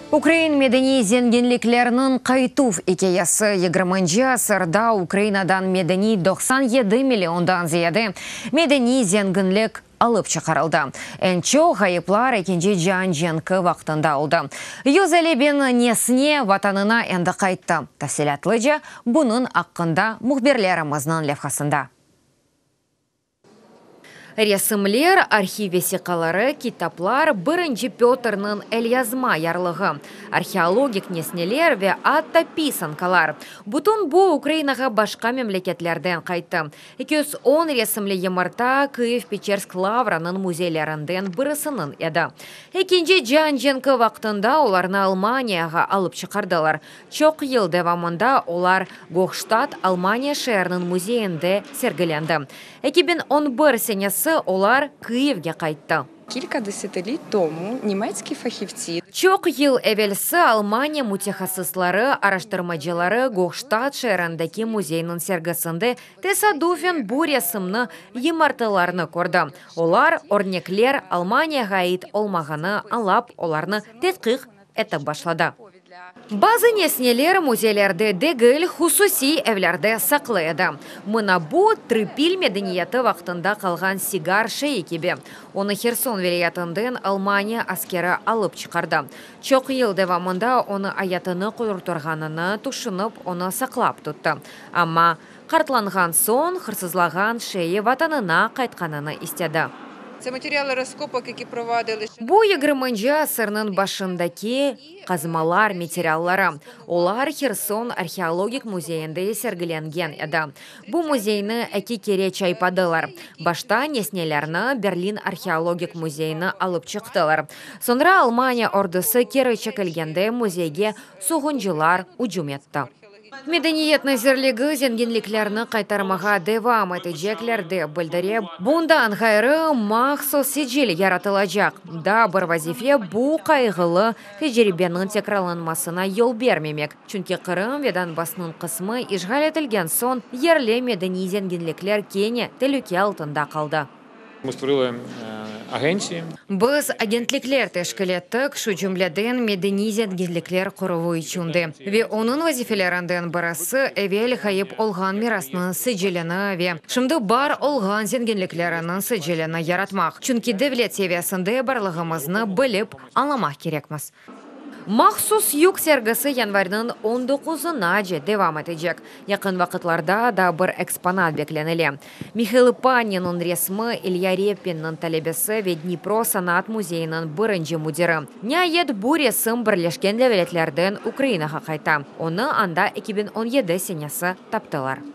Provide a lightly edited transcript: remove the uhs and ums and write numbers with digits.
Украин медени зенгенликлерінің қайтув икеясы 20 асырда Украинадан медени 97 миллиондан зияды медени зенгенлік алып чықарылды. Энчо ғайыплар екенже жан женкі вақтында алды. Юзелебен несіне ватанына әнді қайтты. Тәфсилатлыжа бұның аққында мұхберлеріміздің левхасында. Ресімлер, архивесикалары, китаплар бірінші Петрның әлязма ярлығы, археологик неснелер ве атта писанкалар. Бұтын бұл Украинаға башқа мемлекетлерден қайтты. 210 ресімлі емарта Киев-Печерск лавраның музейлерінден бірісінің еді. Екінші жан женкі вақтында оларны Алманияға алып шықардылар. Чоқ ел девамында олар Гохштадт Алмания шәрінің музейінде сергіленді. 2011 сенесі олар Киевге қайтты. Кілька десятиліть тому німецькі фахівці Чоқ ел әвелсі Алмания мутехасыслары, араштырмачылары Гохштадт шәріндегі музейінің сергісінде тесадуфен бұл ресімні емартыларны көрді. Олар орнеклер Алманияға айт олмағаны алап, оларны тетқиқ етіп башлады. Базы неснелер музейлерді дегіл хусуси әвлерді сақлайды. Мұна бұ трипил медениеті вақтында қалған сигар шейекебе. Оны Херсон велиятындың Алмания аскері алып чықарды. Чоқ ел девамында оны аятыны құйыртырғаныны тұшынып, оны сақлап тұтты. Ама қартланған сон, қырсызлаған шейі ватанына қайтқаныны істеді. Це матеріали розкопок, які проводили. Бұл 20 асырның башындаки қазмалар материаллары. Олар Херсон археологик музейінде сергіленген еді. Бұл музейні әке кере чайпадылар. Башта неснелерні Берлин археологик музейні алып чықтылар. Сонра Алмания ордысы кері чекілгенде музейге суғынжылар ұжым етті. Медениетні зерлігі зенгенліклерні қайтармаға девам етіджеклерді білдіре. Бұндан ғайры мақсус сиджил яратылажақ. Да бір вазифе бұл қайғылы тежірибенің текраланмасына ел бермемек. Чүнке Қырым ведан басының қысмы ишғал етілген сон ерлі медени зенгенліклер кене телуке алтында қалды. Ми створили агенції. Біз агентліклер тешкілеттік шу жүмледен медени зенгенліклер құрывы үшінді. Ве оның вазифелерінден барасы әвел хайып олған мирасының сыджеліні ве. Шымды бар олған зенгенліклерінің сыджеліні яратмақ. Чүнки девлет севесінде барлығымызны біліп аламақ керекміз. Махсус юк сергісі январьның 19-на девам етежек. Яқын вақытларда да бір экспонат бекленілі. Михаил Панинның ресмі Илья Репинның талебесі ве Днепро санат музейінің бірінші мудері. Няет бұл ресім бірлешкен левелетлерден Украинаға қайта. Оны анда 2017 сенесі таптылар.